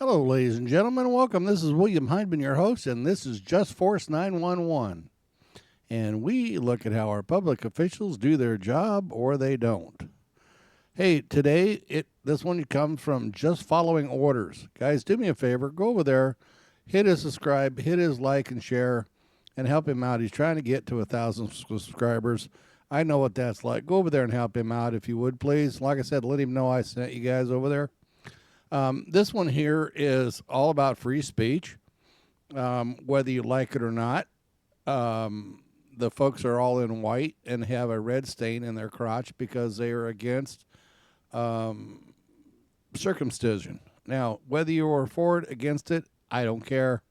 Hello, ladies and gentlemen. Welcome. This is William Hindman, your host, and this is Just Force 911. And we look at how our public officials do their job or they don't. Hey, today, this one comes from Just Following Orders. Guys, do me a favor. Go over there, hit his subscribe, hit his like and share, and help him out. He's trying to get to 1,000 subscribers. I know what that's like. Go over there and help him out if you would, please. Like I said, let him know I sent you guys over there. This one here is all about free speech, whether you like it or not. The folks are all in white and have a red stain in their crotch because they are against circumcision. Now, whether you are for it, against it, I don't care.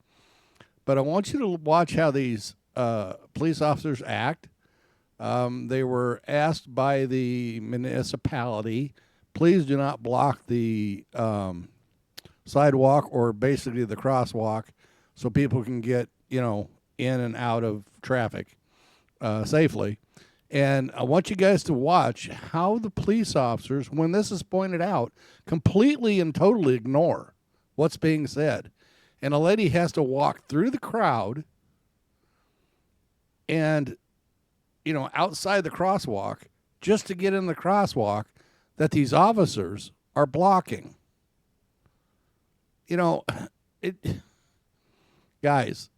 But I want you to watch how these police officers act. They were asked by the municipality, please do not block the sidewalk or basically the crosswalk so people can get, in and out of traffic safely. And I want you guys to watch how the police officers, when this is pointed out, completely and totally ignore what's being said. And a lady has to walk through the crowd and, outside the crosswalk just to get in the crosswalk that these officers are blocking. Guys,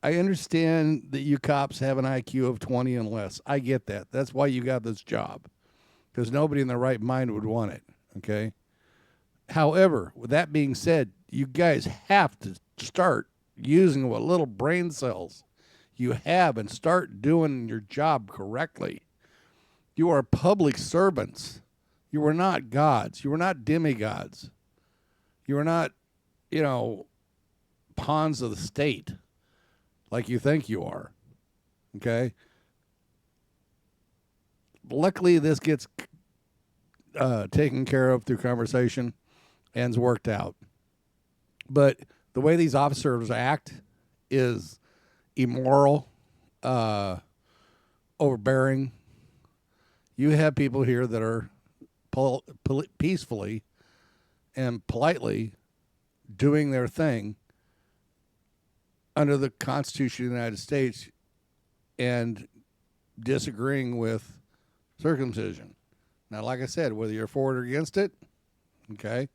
I understand that you cops have an IQ of 20 and less. I get that. That's why you got this job, because nobody in their right mind would want it, okay? However, with that being said, you guys have to start using what little brain cells you have and start doing your job correctly. You are public servants. You are not gods. You are not demigods. You are not, pawns of the state like you think you are. Okay? Luckily, this gets taken care of through conversation and is worked out. But the way these officers act is immoral, overbearing. You have people here that are peacefully and politely doing their thing under the Constitution of the United States and disagreeing with circumcision. Now, like I said, whether you're for it or against it, okay,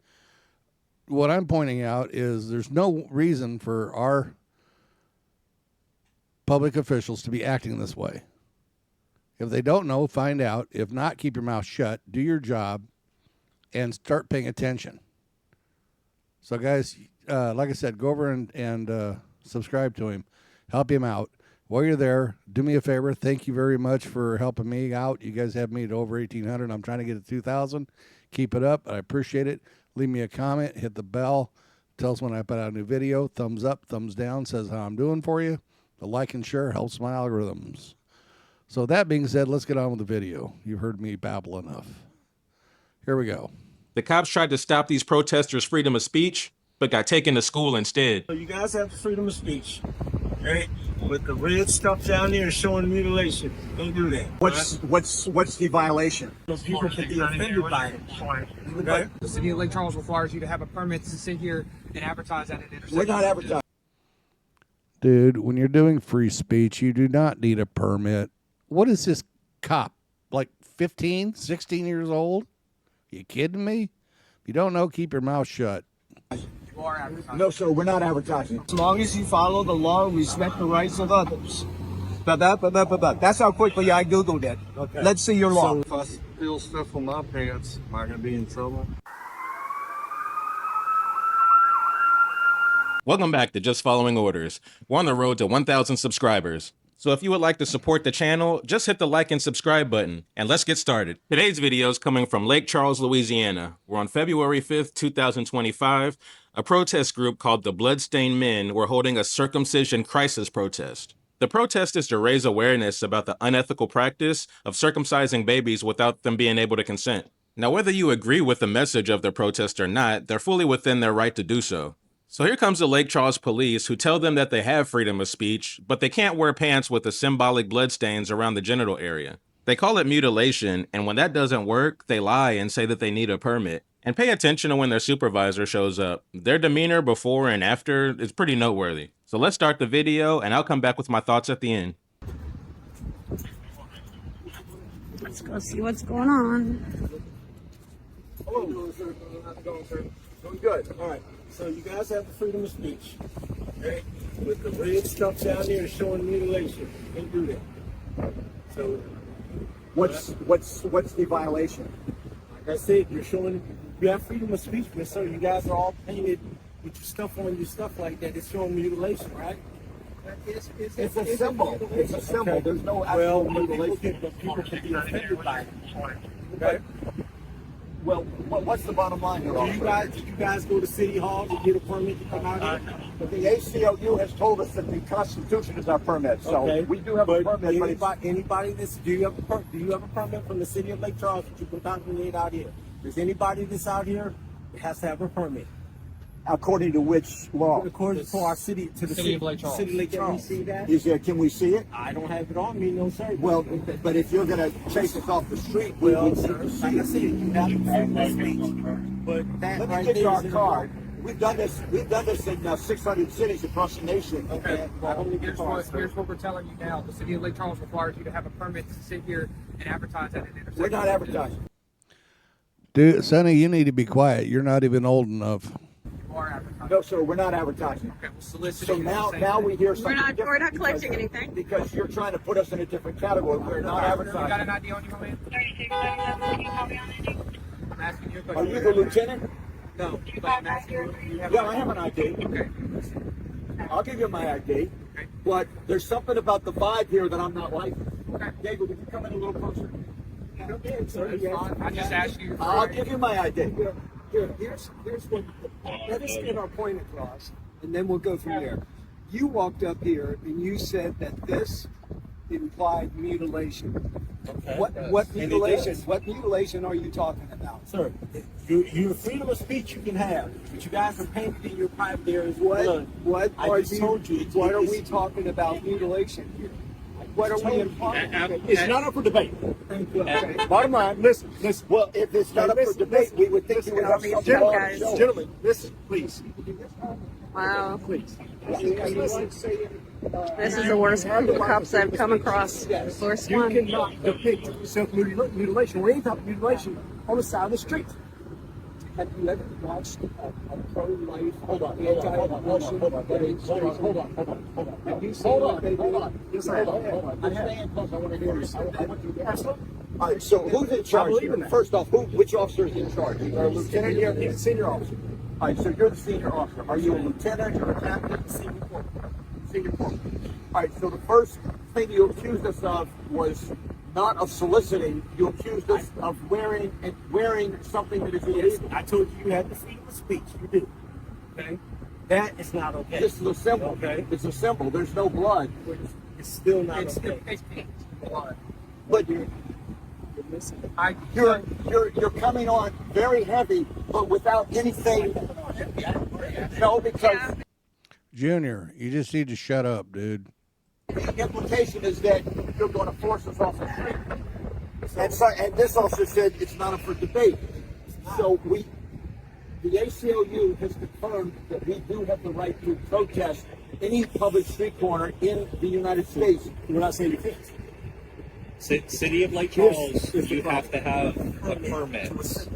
what I'm pointing out is there's no reason for our public officials to be acting this way. If they don't know, find out. If not, keep your mouth shut, do your job, and start paying attention. So, guys, like I said, go over and subscribe to him. Help him out. While you're there, do me a favor. Thank you very much for helping me out. You guys have me at over 1,800. I'm trying to get to 2,000. Keep it up. I appreciate it. Leave me a comment. Hit the bell. Tell us when I put out a new video. Thumbs up, thumbs down says how I'm doing for you. The like and share helps my algorithms. So that being said, let's get on with the video. You've heard me babble enough. Here we go. The cops tried to stop these protesters' freedom of speech, but got taken to school instead. So you guys have freedom of speech, right? With the red stuff down there showing mutilation, don't do that. What's the violation? Those people can be offended by it. Okay? The city of Lake Charles requires you to have a permit to sit here and advertise at an intersection. We're not advertising. Dude, when you're doing free speech, you do not need a permit. What is this cop? Like 15, 16 years old? You kidding me? If you don't know, keep your mouth shut. You are advertising. No, sir, we're not advertising. As long as you follow the law and respect the rights of others. That's how quickly I Googled it. Okay. Let's see your law. So if I steal stuff from my pants, am I going to be in trouble? Welcome back to Just Following Orders. We're on the road to 1,000 subscribers. So if you would like to support the channel, just hit the like and subscribe button, and let's get started. Today's video is coming from Lake Charles, Louisiana, where on February 5th, 2025, a protest group called the Bloodstained Men were holding a circumcision crisis protest. The protest is to raise awareness about the unethical practice of circumcising babies without them being able to consent. Now, whether you agree with the message of the protest or not, they're fully within their right to do so. So here comes the Lake Charles police, who tell them that they have freedom of speech, but they can't wear pants with the symbolic bloodstains around the genital area. They call it mutilation, and when that doesn't work, they lie and say that they need a permit. And pay attention to when their supervisor shows up. Their demeanor before and after is pretty noteworthy. So let's start the video, and I'll come back with my thoughts at the end. Let's go see what's going on. Hello, sir. How's it going, sir? Doing good. All right. So you guys have the freedom of speech, okay? With the red stuff down there showing mutilation. You can't do that. So What's the violation? like I said, you have freedom of speech, but sir, you guys are all painted with your stuff on your stuff like that. It's showing mutilation, right? It's a symbol. It's a symbol. Okay. There's no actual Well, mutilation. people can be offended by it. Okay? Well, what's the bottom line here, Did officer? you guys go to City Hall to get a permit to come out here? But the ACLU has told us that the Constitution is our permit, so Okay. we do have a permit. But Anybody do you have a permit from the city of Lake Charles that you can congregate out here? Does anybody that's out here has to have a permit? according to which law? According to our city, to the City of Lake Charles. City of Lake Can we Charles. see that? Can we see it? I don't have it on me, no sir. Well, but if you're going to chase us off the street, we well, would sir, need to like see I said, it. you have to freedom of speech. But that Let me right give you there our is in the card. law. We've done this. We've done this in 600 cities across the nation. Okay. Well, here's what we're telling you now. The city of Lake Charles requires you to have a permit to sit here and advertise at an intersection. We're not advertising. Dude, Sonny, you need to be quiet. You're not even old enough. You are advertising. No, sir. We're not advertising. Okay, well, soliciting. So is the now, same now thing. we hear something We're not different collecting because- anything. because you're trying to put us in a different category. We're not You got an advertising. ID on you, my man? 3677, I'm asking you a Are question. you the lieutenant? No, but I'm asking you. You have Yeah, I have an ID. Okay. I'll give you my ID. Okay. But there's something about the vibe here that I'm not liking. Okay. Diego, would you come in a little closer? I just asked you. I'll give you my ID. Here's what, let us get our point across, and then we'll go from there. You walked up here and you said that this implied mutilation. Okay. What And it mutilation? does. What mutilation are you talking about? Sir, your freedom of speech you can have, but you guys are painted in your private areas with What? blood. What I are just you? told you. What are we talking about mutilation here? What are we implying? It's not up for debate. Okay. Bottom line, listen. Well, if it's not up for debate, we would think you would have something Gentlemen, on guys. the show. Gentlemen, listen, please. Wow. Please. This is the worst group of cops I've come across. Worst You one. cannot depict self-mutilation or any type of mutilation on the side of the street. Have you ever watched a pro-life Hold on. anti-abortion? Have you seen what they do? Yes, I have. I have. I want to hear you. Absolutely. All right, so who's in charge believe here? in that. First off, which officer is in charge? Is there a lieutenant here? He's a senior officer. All right, so you're the senior officer. Are you a lieutenant or a captain? Senior corporal. Senior corporal. All right, so the first thing you accused us of was not of soliciting. You accused us of wearing something that is Yes, illegal. I told you had the freedom of speech. You do. Okay? That is not okay. This is a symbol. Okay. It's a symbol. There's no blood. It's still not It's okay. it's paint. But You're you're coming on very heavy, but without anything. No, because Junior, you just need to shut up, dude. the implication is that you're going to force us off the street. And this officer said it's not up for debate. So the ACLU has confirmed that we do have the right to protest any public street corner in the United States. We're not saying you can't. City of Lake This Charles, is the you have to have a permit. permit.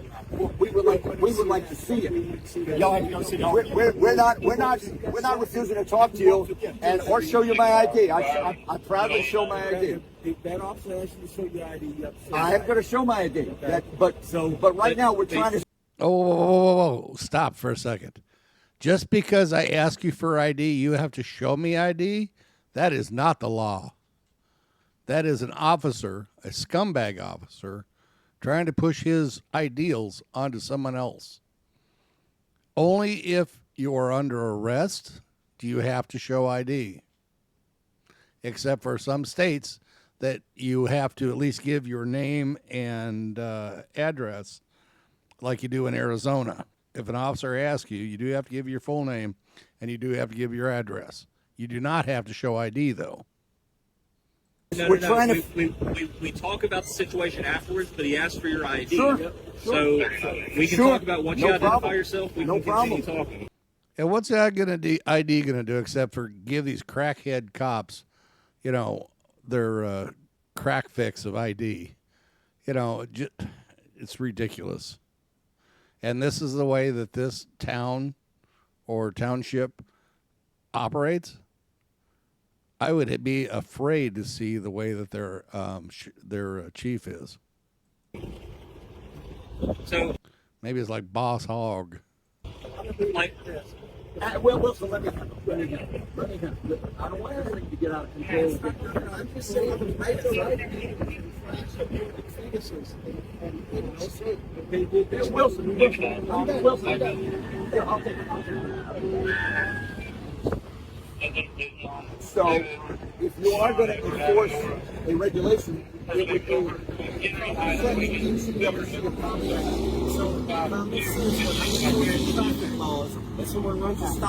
We would like to see it. Y'all have to go to City Hall. We're not refusing to talk to you or show you my ID. I proudly show my ID. If that officer asked you to show your ID, you have to show I am going to show my ID. But right now we're trying to. Oh, whoa. Stop for a second. Just because I ask you for ID, you have to show me ID? That is not the law. That is an officer, a scumbag officer, trying to push his ideals onto someone else. Only if you are under arrest do you have to show ID. Except for some states that you have to at least give your name and address like you do in Arizona. If an officer asks you, you do have to give your full name and you do have to give your address. You do not have to show ID, though. No, We're no, trying no. to. We talk about the situation afterwards, but he asked for your ID. Sure. So we can Sure. talk about once No you identify problem. yourself, we No can continue problem. talking. And what's that ID going to do except for give these crackhead cops, their crack fix of ID? It's ridiculous. And this is the way that this town or township operates. I would be afraid to see the way that their chief is. So, Maybe it's like Boss Hog. like, Well, Wilson, let me handle. I don't want everything to get out of control. I'm just saying, Wilson, Here, I'll take it. So, if you are going to enforce a regulation, it would be sending each and every single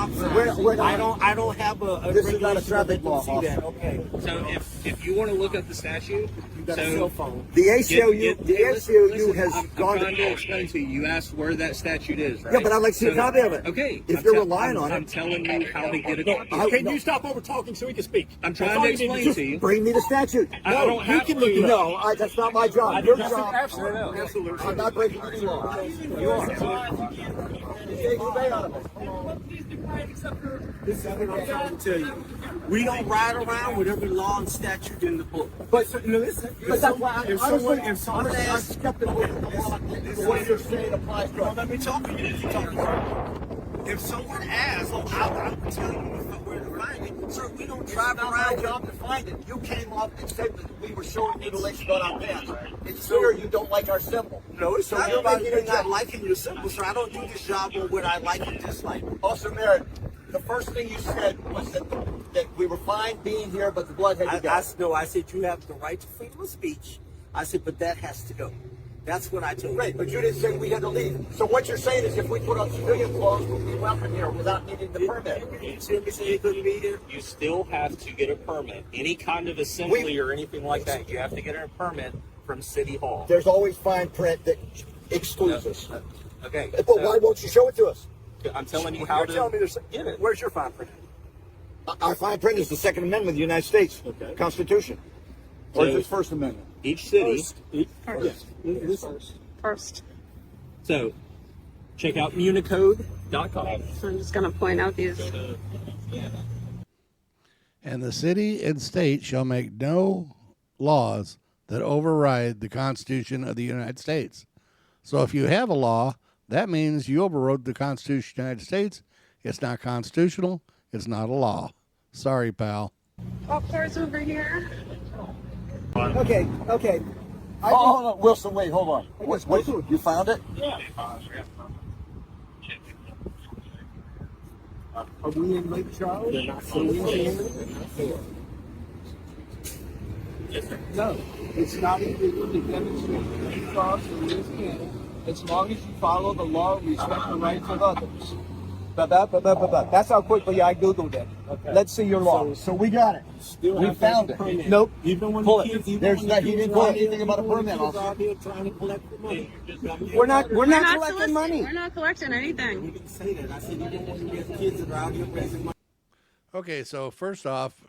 I don't have a This is not a traffic law, officer. Okay. so if you want to look up the statute, You got a cell phone. The ACLU listen, has I'm gone trying to to. explain to you. You asked where that statute is, right? Yeah, but I'd like to see a copy of it. Okay. If you're relying on I'm it, telling you how to get a copy. Can you stop over talking so we can speak? I'm trying to explain to you. bring me the statute. I don't have to. No, that's not my job. Your job. Absolutely. Absolutely. I'm not breaking any law. You are. This is what I'm trying to tell you. We don't ride around with every law and statute in the book. But listen, but that's why if someone I'm asks, skeptical of what you're saying applies to us. let me talk to you. If someone asks, I will tell you where to find it. Sir, we don't drive It's not my around. job to find it. You came up and said that we were showing mutilation on our pants. It's clear you don't like our symbol. No, it's So not you're about making a you not joke. liking your symbol, sir. I don't do this job on what I like and dislike. Officer Merritt, the first thing you said was that we were fine being here, but the blood had to go. I said you have the right to freedom of speech. I said, but that has to go. That's what I told Great, you. but you didn't say we had to leave. So what you're saying is if we put on civilian clothes, we'll be welcome here without needing the permit. You see me say you couldn't be here? You still have to get a permit. Any kind of assembly or anything like that, you have to get a permit from City Hall. There's always fine print that excludes us. Okay. But why won't you show it to us? I'm telling you how You're to telling me there's get it. Where's your fine print? Our fine print is the Second Amendment of the United States Constitution. Or is So- it First Amendment? Each city. First. So, check out UNEDUCATED.com. So I'm just going to point out these. And the city and state shall make no laws that override the Constitution of the United States. So if you have a law, that means you overrode the Constitution of the United States. It's not constitutional. It's not a law. Sorry, pal. Cars over here. Okay. Hold on, Wilson, wait, hold on. What, you found it? Are we in Lake Charles? No, it's not illegal to demonstrate in Lake Charles or Louisiana as long as you follow the law and respect the rights of others. That's how quickly I Googled it. Let's see your law. So we got it. We found it. Nope. Pull it. He didn't find anything about a permit, officer. We're not We're not collecting soliciting- money. We're not collecting anything. didn't say that. I said you don't want to get kids that are out here raising money. Okay, so first off,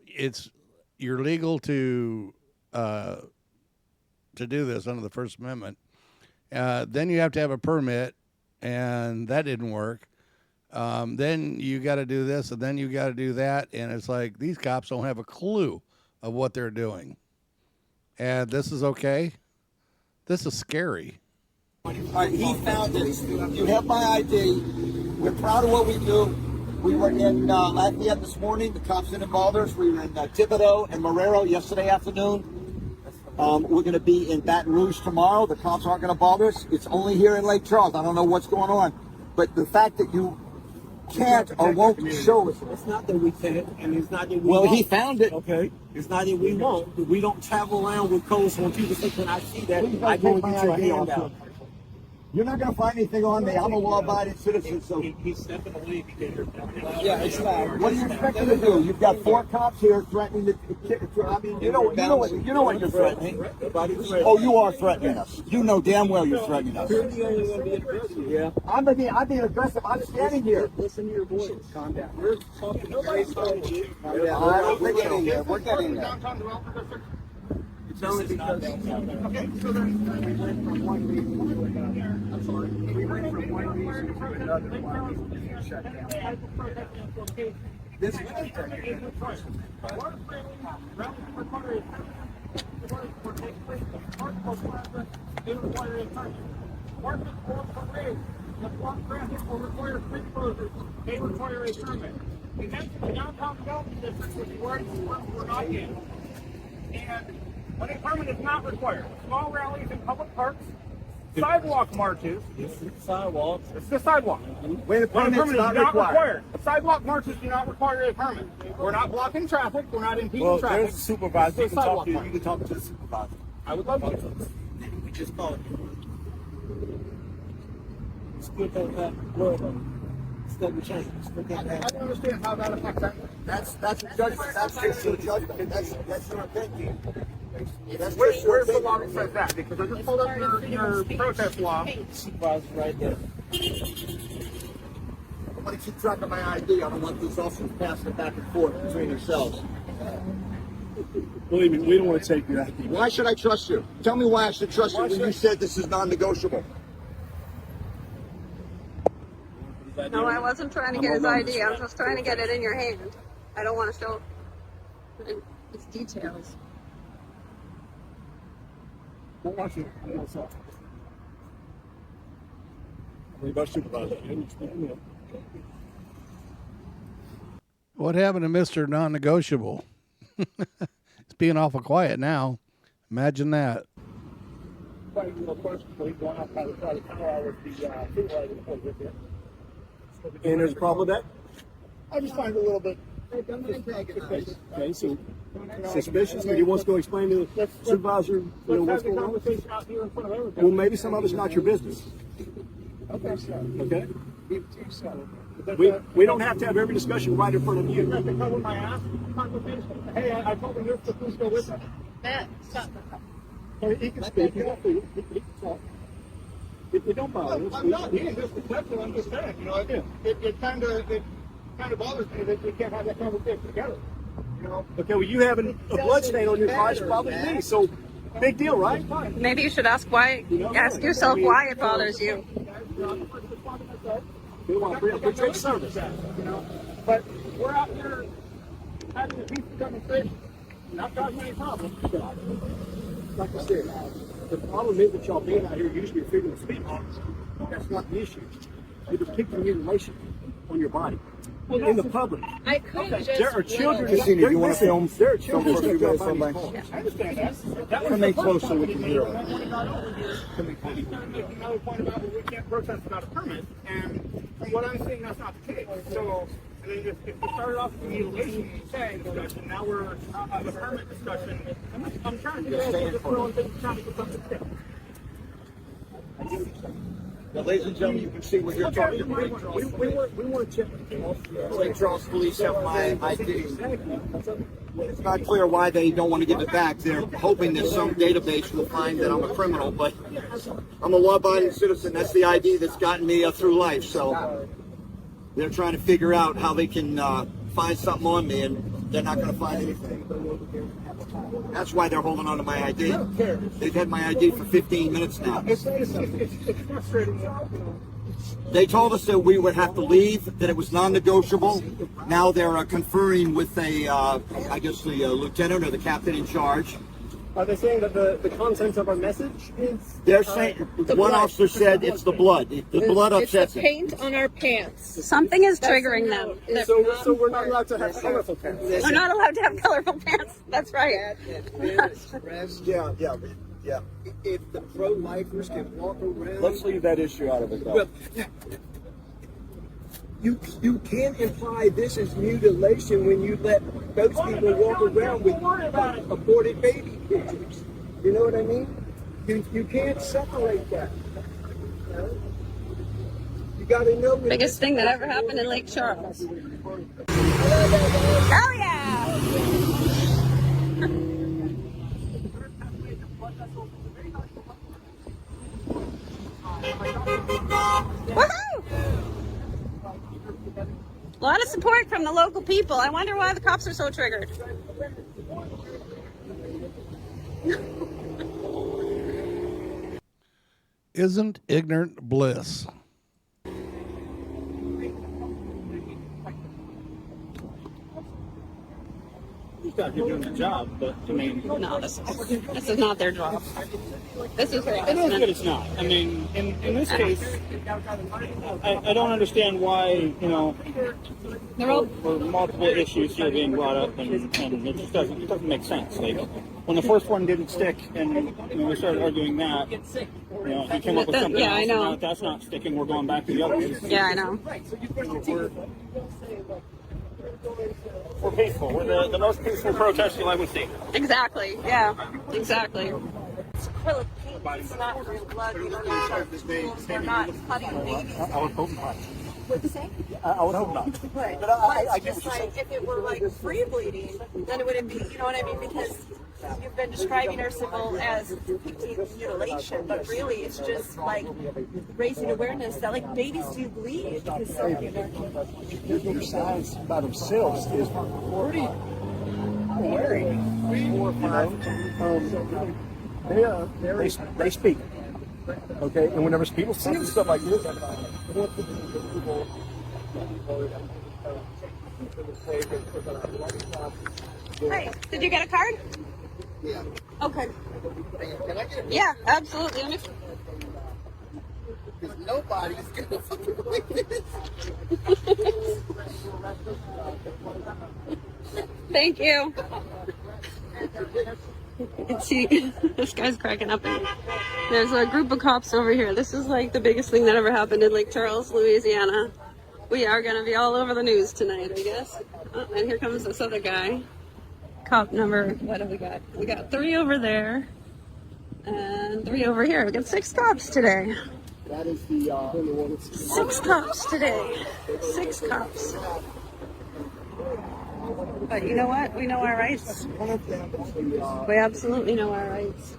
you're legal to do this under the First Amendment. Then you have to have a permit, and that didn't work. Then you got to do this, and then you got to do that, and it's like these cops don't have a clue of what they're doing. And this is okay. This is scary. All right, he found it. You have my ID. We're proud of what we do. We were in Lafayette this morning. The cops didn't bother us. We were in Thibodeau and Marrero yesterday afternoon. We're going to be in Baton Rouge tomorrow. The cops aren't going to bother us. It's only here in Lake Charles. I don't know what's going on. But the fact that you can't or won't show us. It's not that we can't, and it's not that we Well, won't. he found it. Okay, it's not that we won't. But we don't travel around with codes when people say, "Can I see that?" I go and Take get your my ID hand off out. You're not going to find anything on me. I'm a law-abiding citizen, so. He's stepping away because you're. Yeah, it's loud. What do you expect me to do? You've got 4 cops here threatening to. I mean, you know what you're threatening. Oh, you are threatening us. You know damn well you're threatening us. You're the only one being aggressive. Yeah. I'm being aggressive. I'm standing here. Listen to your voice. Calm down. We're talking very slowly. I don't think it is. We're getting there. It's only because. Okay, so then we went from one reason to another. I'm sorry. We went from one reason to another. Why we shut down. This is They require a permit. And that's the downtown development district, which we're not in. And when a permit is not required, small rallies in public parks, sidewalk marches. It's sidewalks. It's the sidewalk. When a When a permit's permit is not not required. required. Sidewalk marches do not require a permit. We're not blocking traffic. We're not impeding Well, traffic. there's a supervisor. You It's can a talk sidewalk to. march. You can talk to the supervisor. I would love to. We just called you. Still don't have word on it. Still the change. Still I don't have. don't understand how that affects that. That's judgment. That's just your judgment. That's your opinion. That's Where's just your the law that opinion. says that? Because I just pulled up your protest law. Supervisor right there. I want to keep track of my ID. I don't want these officers passing it back and forth between themselves. Believe me, we don't want to take your ID. Why should I trust you? Tell me why I should trust you when you said this is non-negotiable. No, I wasn't trying to get his ID. I was just trying to get it in your hand. I don't want to show its details. Don't watch it. What about supervisor? What happened to Mr. Non-Negotiable? It's being awful quiet now. Imagine that. And there's a problem with that? I just find it a little bit. Okay, so suspicious, but he wants to go explain to the supervisor, what's going on. Conversation out here in front of everybody. Well, maybe some of it's not your business. Okay. Okay? We don't have to have every discussion right in front of You you. have to cover my ass. Conversation. Hey, I told him you're supposed to go with us. Matt, stop. He can speak. He can talk. If you don't bother us, I'm not being disrespectful. I'm just saying, you know, it kind of bothers me that we can't have that conversation together. You know. okay, well, you having a blood stain on your car is probably me, so big deal, right? Maybe you should ask yourself why it bothers you. We want to appreciate service. You know, but we're out here having a peaceful demonstration, not causing any problems. Like I said, the problem is that y'all being out here using your freedom of speech. That's not the issue. It was keeping mutilation on your body. In the public. I could just. There are children. Christina, do you want to film? There are Film children for a few that minutes, drop by somebody? these cars. I understand that. Come in close so we can hear it. When we got over here, I was trying to make another point about well, we can't protest without a permit, and from what I'm seeing, that's not the case. So, I mean, if we started off with the mutilation discussion, now we're on the permit discussion. I'm trying to get over this real and trying to get something fixed. Now, ladies and gentlemen, you can see what you're talking about. We want to check. St. Charles Police have my ID. It's not clear why they don't want to give it back. They're hoping that some database will find that I'm a criminal, but I'm a law-abiding citizen. That's the ID that's gotten me through life. So they're trying to figure out how they can find something on me, and they're not going to find anything. That's why they're holding on to my ID. They've had my ID for 15 minutes now. It's frustrating. They told us that we would have to leave, that it was non-negotiable. Now they're conferring with I guess the lieutenant or the captain in charge. Are they saying that the contents of our message is? They're saying, one officer said it's the blood. The blood upsets It's the him. paint on our pants. Something is triggering them. So we're not allowed to have colorful pants. We're not allowed to have colorful pants. That's right. Yeah. If the pro-lifers can walk around. Let's leave that issue out of it, though. Well, you can't imply this is mutilation when you let those people walk around with aborted baby pictures. You know what I mean? You can't separate that. You got to know. Biggest thing that ever happened in Lake Charles. Oh yeah! Woohoo! A lot of support from the local people. I wonder why the cops are so triggered. Isn't ignorant bliss? You're doing the job, but I mean, No, this is not their job. This is it is, but harassment. it's not. I mean, in this case, I don't understand why, you know, They're all or multiple issues here being brought up, and it just doesn't make sense. Like when the first one didn't stick, and you know, we started arguing that, you know, he came up with something Yeah, I else. know. And now that that's not sticking, we're going back to the other ones. Yeah, I know. We're peaceful. We're the most peaceful protest you'll ever see. Exactly. Yeah. Exactly. Acrylic paint. It's not real blood. You don't have to. They're not cutting babies. I would hope not. What'd you say? I would hope not. Right. But I But get it's what just you're like if it were like free bleeding, then it wouldn't be. You know what I mean? Because you've been describing our civil as depicting mutilation, but really it's just like raising awareness that like babies do bleed because Their science by themselves is pretty wary. They speak. Okay, and whenever people see stuff like this, Hey, did you get a card? Yeah. Okay. Can I get it? Yeah, absolutely. Let me- Because nobody's gonna fucking believe this. Thank you. See, this guy's cracking up. There's a group of cops over here. This is like the biggest thing that ever happened in Lake Charles, Louisiana. We are going to be all over the news tonight, I guess. Oh, and here comes this other guy. Cop number, what have we got? We got 3 over there and 3 over here. We got 6 cops today. that is the 6 cops today. 6 cops. But you know what? We know our rights. We absolutely know our rights.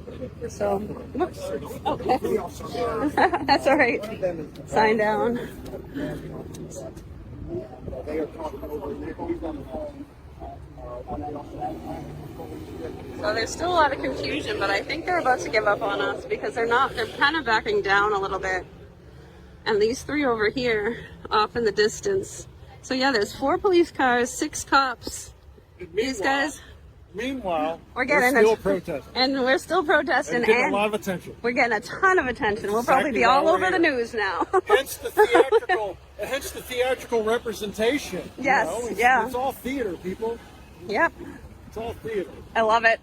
So, whoops. Okay. That's all right. Sign down. So there's still a lot of confusion, but I think they're about to give up on us because they're kind of backing down a little bit. And these 3 over here, off in the distance. So yeah, there's 4 police cars, 6 cops. These guys, Meanwhile, we're getting still protesting. and we're still protesting, And getting and a lot of attention. we're getting a ton of attention. We'll probably Exactly be all why we're over the here. news now. Hence the theatrical representation. you Yes, know? yeah. It's all theater, people. Yep, It's all theater. I love it.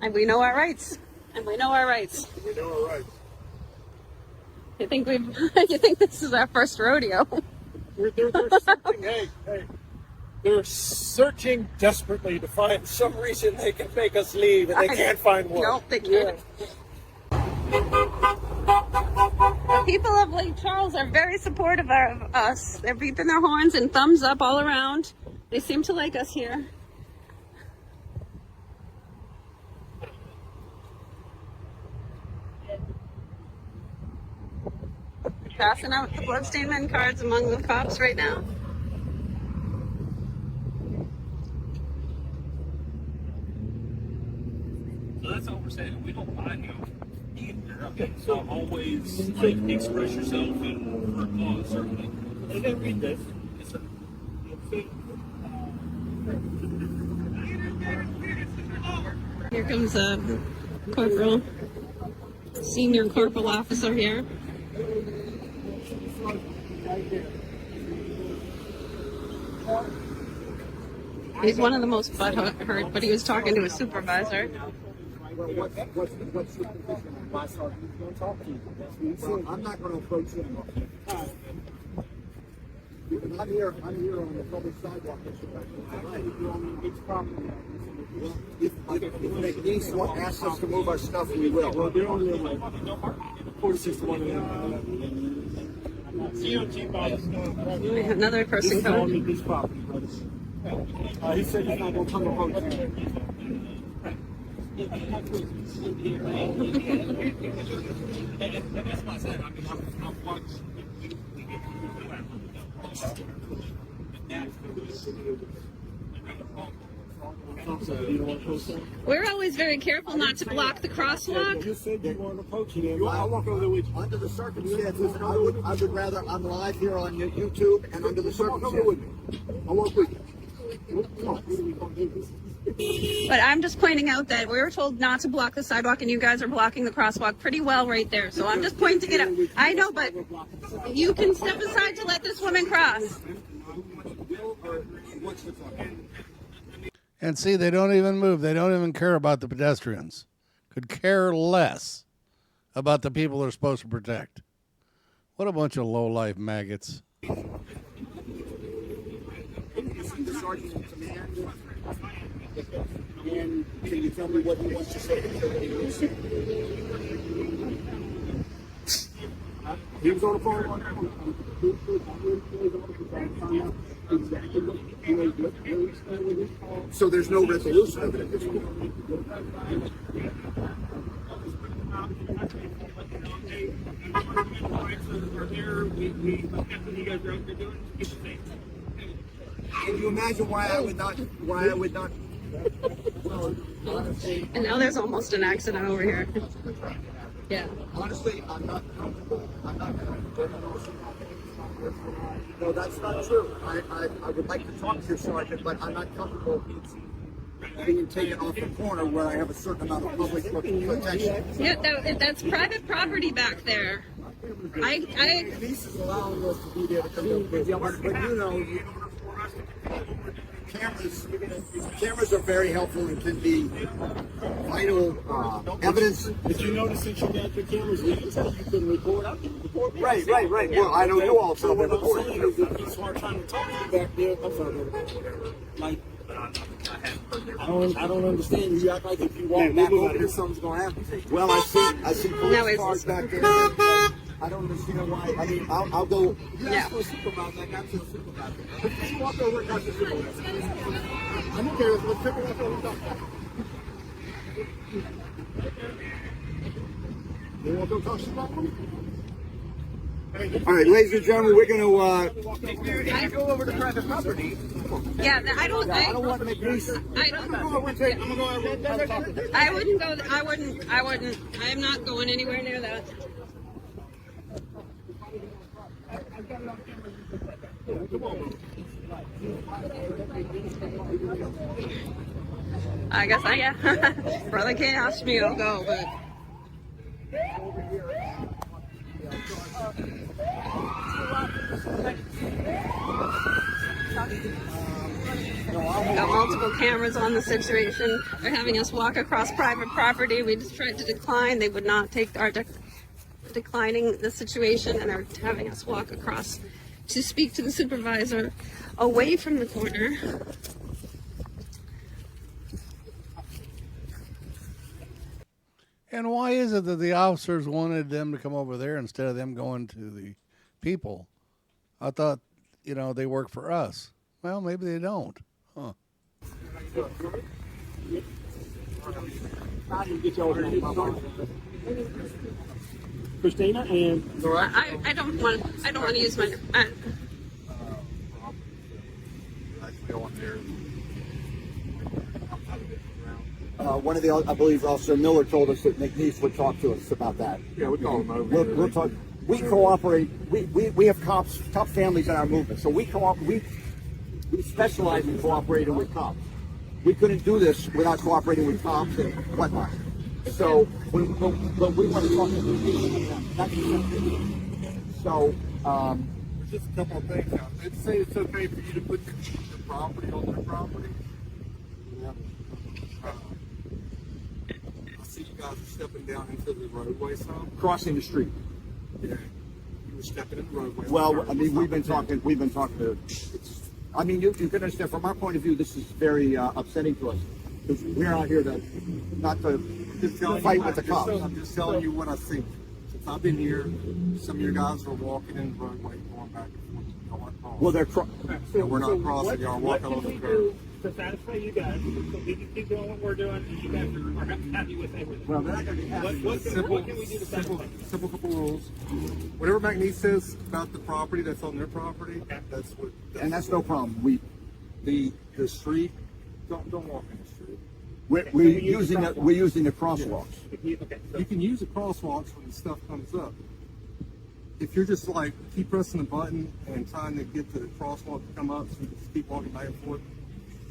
And we know our rights. And we know our rights. We know our rights. You think you think this is our first rodeo? They're searching, hey, they're searching desperately to find some reason they can make us leave, and they can't find one. Nope, they can't. The people of Lake Charles are very supportive of us. They're beeping their horns and thumbs up all around. They seem to like us here. Passing out the bloodstained cards among the cops right now. So that's all we're saying. We don't mind you either. Okay, so always like express yourself and for a cause, certainly. And then read this. It's a, Here comes a corporal, senior corporal officer here. He's one of the most butthurt, but he was talking to his supervisor. What's your position on my side? Who's going to talk to you? Well, I'm not going to approach him. I'm here on the public sidewalk. It's property. If the police ask us to move our stuff, we will. Well, they're only like 46 to 1. COT box. We have another person coming. This property, brother. He said he's not gonna come to vote. That's what I said. I mean, I'm watching. We're always very careful not to block the crosswalk. You said you wanted to approach it. I'll walk over there with you. Under the circumstances, I would rather, I'm live here on YouTube, and under the circumstances. I'll walk with you. But I'm just pointing out that we were told not to block the sidewalk, and you guys are blocking the crosswalk pretty well right there. So I'm just pointing it out. I know, but you can step aside to let this woman cross. And see, they don't even move. They don't even care about the pedestrians. Could care less about the people they're supposed to protect. What a bunch of low-life maggots. The sergeant in command, and can you tell me what he wants to say? He was on the phone. So there's no resolution of it at this point. Can you imagine why I would not? Well, honestly, And now there's almost an accident over here. Yeah. honestly, I'm not comfortable. No, that's not true. I would like to talk to your sergeant, but I'm not comfortable being taken off the corner where I have a certain amount of public protection. Yeah, that's private property back there. Denise is allowing us to be there to come up with, but you know, cameras are very helpful and can be vital evidence. Did you notice since you got your cameras, you can record out? Right. Well, I don't know also what about I'm saying is that he's hard trying to talk to you back there. I'm sorry, like, I don't understand. You act like if you walk back over there, something's gonna happen. Well, I see No, police it's- cars back there. I don't understand why. I mean, I'll go. Yeah. Ask for a supervisor, like I'm to a supervisor. If you walk over and ask for a supervisor, I don't care. Let's pick it up over the You want to go talk to All right, ladies and gentlemen, we're gonna. Go over to private property. Yeah, I don't want to make peace. I wouldn't go. I wouldn't. I am not going anywhere near that. I guess Brother K asked me, I'll go, but. Got multiple cameras on the situation. They're having us walk across private property. We just tried to decline. They would not take our declining the situation, and are having us walk across to speak to the supervisor away from the corner. And why is it that the officers wanted them to come over there instead of them going to the people? I thought, they work for us. Well, maybe they don't. Huh. Christina and I don't want to use my. One of the, I believe, Officer Miller told us that McNeese would talk to us about that. yeah, we call them over. We'll talk. We cooperate. We have cops, tough families in our movement, so we specialize in cooperating with cops. We couldn't do this without cooperating with cops and whatnot. So we want to talk to them. So Just a couple of things now. Let's say it's okay for you to put the property on their property. Yeah. I see you guys are stepping down into the roadway some. crossing the street. Yeah. You were stepping in the roadway. Well, I mean, we've been talking to. I mean, you can understand from our point of view, this is very upsetting to us because we're out here not to fight with the cops. I'm just telling you what I see. I've been here. Some of your guys are walking in the roadway, going back and forth. Y'all aren't crossing. Well, We're not crossing. Y'all What walking can on we the curb. do to satisfy you guys so we can keep doing what we're doing and you guys are happy with everything? Well, they're not going to be happy. What can we do to satisfy you? Simple couple rules. Whatever McNeese says about the property that's on their property, Okay. that's what. and that's no problem. The street. Don't walk in the street. We're using the crosswalks. Okay, so You can use the crosswalks when the stuff comes up. If you're just like keep pressing the button and trying to get the crosswalk to come up, so you just keep walking back and forth.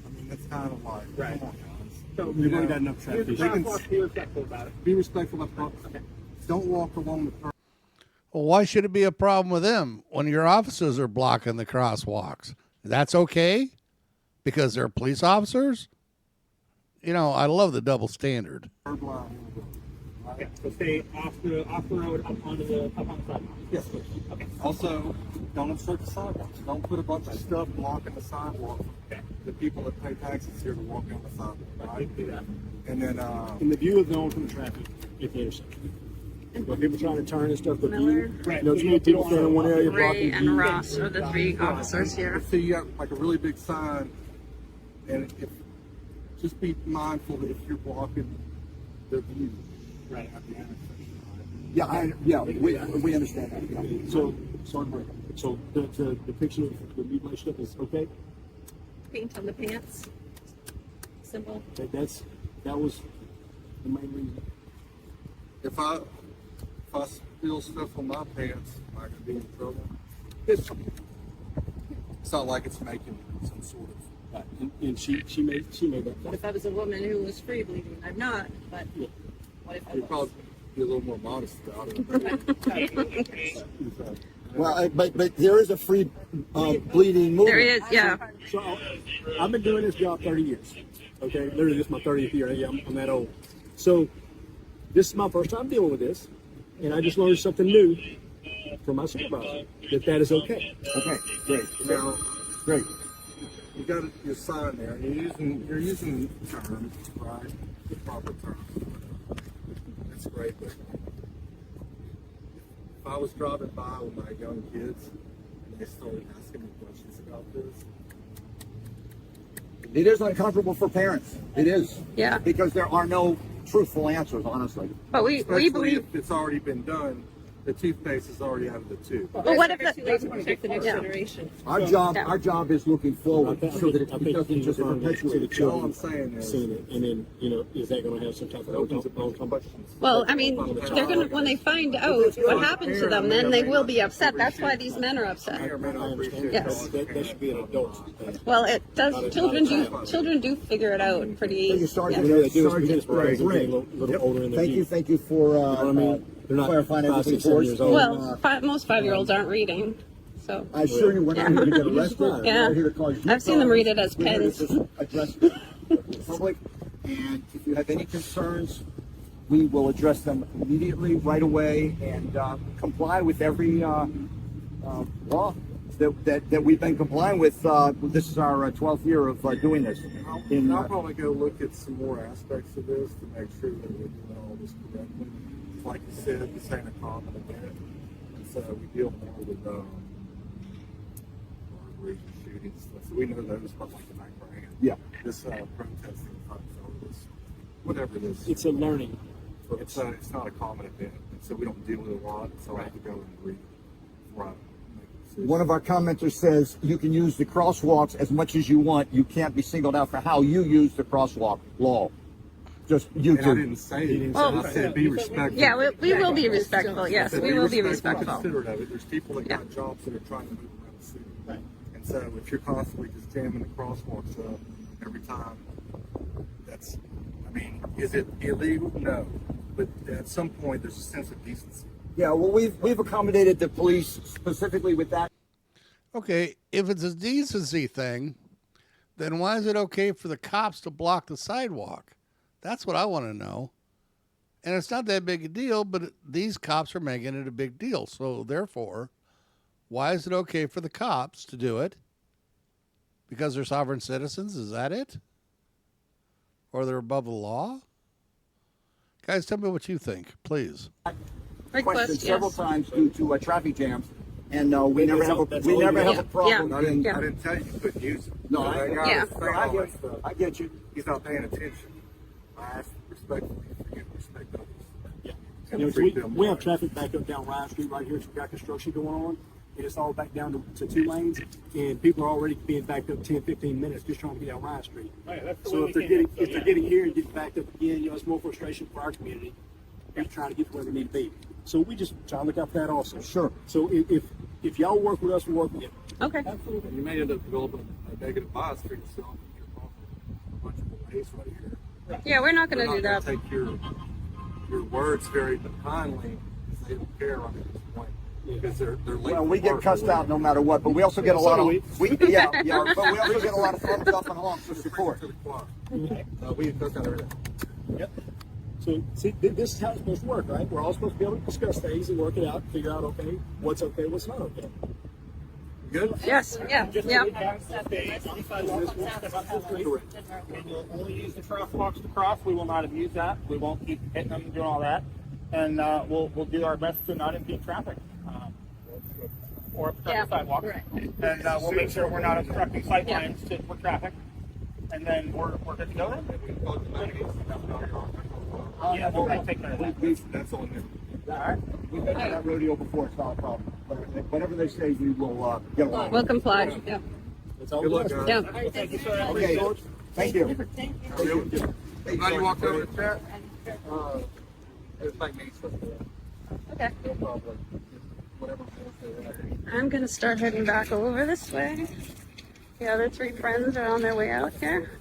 I mean, that's kind of like, Right. come on, guys. So You've already got enough traffic. here's the They can crosswalk, be respectful about it. be respectful of the property. Don't walk along the curb. Well, why should it be a problem with them when your officers are blocking the crosswalks? That's okay because they're police officers? You know, I love the double standard. Curb line. Okay, so stay off the road, up on the sidewalk. Yes, please. Okay. Also, don't obstruct the sidewalks. Don't put a bunch of stuff blocking the sidewalk. Okay. The people that pay taxes here to walk down the sidewalk, right? Do that. And then, And the view is known from the traffic at the intersection. When people trying to turn and stuff, the Miller, view, you know, too many people stand in one area Ray, blocking and view. Ross are the three officers here. let's say you got like a really big sign, and just be mindful that if you're blocking the view, Right. at the intersection, We understand that. Yeah. So, so the depiction of the mutilation stuff is okay? Paint on the pants. Simple. That was the main reason. If I spill stuff on my pants, am I gonna be in trouble? It's not like it's making some sort of. And she made that What point. if I was a woman who was free bleeding? I'm not, but what if I You'd was? probably be a little more modest about it. Well, but there is a free bleeding movement. There is, yeah. So I've been doing this job 30 years. Okay, literally this is my 30th year. Yeah, I'm that old. So this is my first time dealing with this, and I just learned something new from my supervisor that is okay. Okay, great. Now, Great. you got your sign there, and you're using terms, right? The proper terms. That's great, but if I was driving by with my young kids and they started asking me questions about this, It is uncomfortable for parents. It is. Yeah. Because there are no truthful answers, honestly. But we especially believe. if it's already been done, the toothpaste is already out of the tube. But what if the protect the next generation? Our job is looking forward so that it doesn't just perpetuate the All I'm children saying is, seeing it, and then is that going to have some type of opens a bunch of questions. Well, I mean, they're gonna when they find out what happened to them, then they will be upset. That's why these men are upset. May or may not appreciate Yes. it. that should be an adult thing. Well, it does. Children do figure it out pretty. Thank you, Sergeant. Yeah. You know, they do Sergeant is because they're getting a Ray. little older in their Thank you for what I mean? They're not clarifying 5, everything 6, for 7 us. years old. Well, most 5-year-olds aren't reading, so. I assure you, we're not here to get arrested. Yeah. We're here to cause you I've seen them read it as We're here to pens. just address the public, and if you have any concerns, we will address them immediately, right away, and comply with every law that we've been complying with. This is our 12th year of doing this. I'll probably go look at some more aspects of this to make sure that we're doing all this correctly. Like you said, this ain't a common event, and so we deal more with robberies and shootings stuff. So we know those for like the $9,000. Yeah. This protesting, this, whatever it is, It's a learning. it's not a common event, and so we don't deal with it a lot. So I have to go and read before I make a decision. One of our commenters says you can use the crosswalks as much as you want. You can't be singled out for how you use the crosswalk law. Just you And I two. didn't say it. Well, I said be respectful. Yeah, we will be respectful. I Yes, said we will be respectful, respectful. considerate of it. There's people that Yeah. got jobs that are trying to move around the city. Right. And so if you're constantly just jamming the crosswalks up every time, is it illegal? No. But at some point, there's a sense of decency. Yeah, well, we've accommodated the police specifically with that. Okay, if it's a decency thing, then why is it okay for the cops to block the sidewalk? That's what I want to know. And it's not that big a deal, but these cops are making it a big deal. So therefore, why is it okay for the cops to do it? Because they're sovereign citizens? Is that it? Or they're above the law? Guys, tell me what you think, please. questioned several yes. times due to traffic jams, and we never have a problem. I didn't, Yeah. I didn't tell you you couldn't use it. No, But I- that guy Yeah. was saying all that stuff. I get you. He's not paying attention. I ask respectfully for you to respect others. Yeah. And You know, treat we, them we have right. traffic back up down Ryan Street right here. So we got construction going on. And it's all back down to 2 lanes. And people are already being backed up 10, 15 minutes just trying to get down Ryan Street. Right, that's the So way if we they're came getting in, so, if they're yeah. getting here and getting backed up again, you know, it's more frustration for our community. We're trying to get to where we need to be. So we just try to look out for that also. Sure. So if y'all work with us, we'll work with you. Okay. Absolutely. You may end up developing a negative bias for yourself. You're causing a bunch of delays right here. Yeah, we're not going They're to do not that. gonna take your words very kindly because they don't care right at this point. Because they're late. Well, we for get work cussed or out no matter what, but we also get a lot of So do yeah, but we also get a lot of thumbs up and honks for support. to the clock. We get cussed out every day. Yep. So see, this is how it's supposed to work, right? We're all supposed to be able to discuss things and work it out, figure out what's okay, what's not okay. Good? Yes. Yeah. Just Yeah. to get back to the on sidewalks, we'll step up to the street. And we'll only use the crosswalks to cross. We will not abuse that. We won't keep hitting them and doing all that. And we'll do our best to not impede traffic. Or obstruct Yeah. the sidewalk. And we'll make sure we're not obstructing sight lines for traffic. And then we're good to go then? Yeah, we'll take care of that. That's on there. All right. We've been to that rodeo before, it's not a problem. Whatever they say, we will get along. We'll comply. Yeah. That's all Good we luck, ask. guys. Yeah. Thank you, sir. Okay. Thank you. I'm glad you walked over to chat. It's like me. Okay. No problem. Whatever. I'm going to start heading back over this way. The other 3 friends are on their way out here.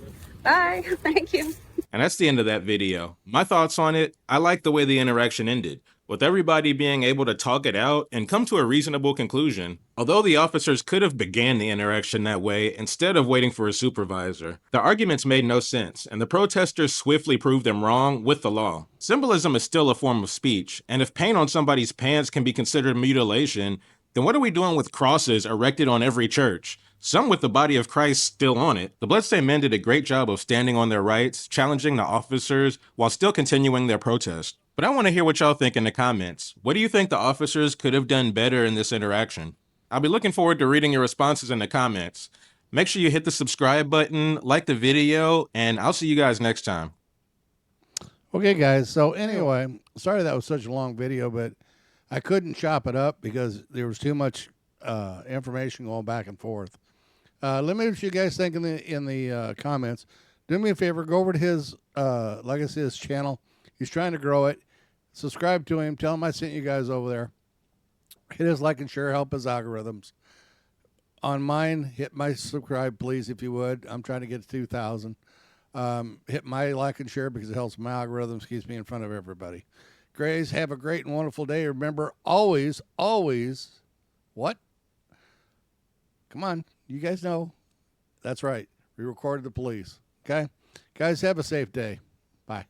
Bye. Thank you. And that's the end of that video. My thoughts on it, I like the way the interaction ended, with everybody being able to talk it out and come to a reasonable conclusion. Although the officers could have began the interaction that way instead of waiting for a supervisor, the arguments made no sense, and the protesters swiftly proved them wrong with the law. Symbolism is still a form of speech, and if paint on somebody's pants can be considered mutilation, then what are we doing with crosses erected on every church? Some with the body of Christ still on it. The Bloodstained Men did a great job of standing on their rights, challenging the officers, while still continuing their protest. But I want to hear what y'all think in the comments. What do you think the officers could have done better in this interaction? I'll be looking forward to reading your responses in the comments. Make sure you hit the subscribe button, like the video, and I'll see you guys next time. Okay, guys. So anyway, sorry that was such a long video, but I couldn't chop it up because there was too much information going back and forth. Let me know what you guys think in the comments. Do me a favor, go over to his like I said, his channel. He's trying to grow it. Subscribe to him. Tell him I sent you guys over there. Hit his like and share, help his algorithms. On mine, hit my subscribe, please, if you would. I'm trying to get to 2,000. Hit my like and share because it helps my algorithms, keeps me in front of everybody. Grays, have a great and wonderful day. Remember, always, what? Come on, you guys know. That's right. We recorded the police. Okay? Guys, have a safe day. Bye.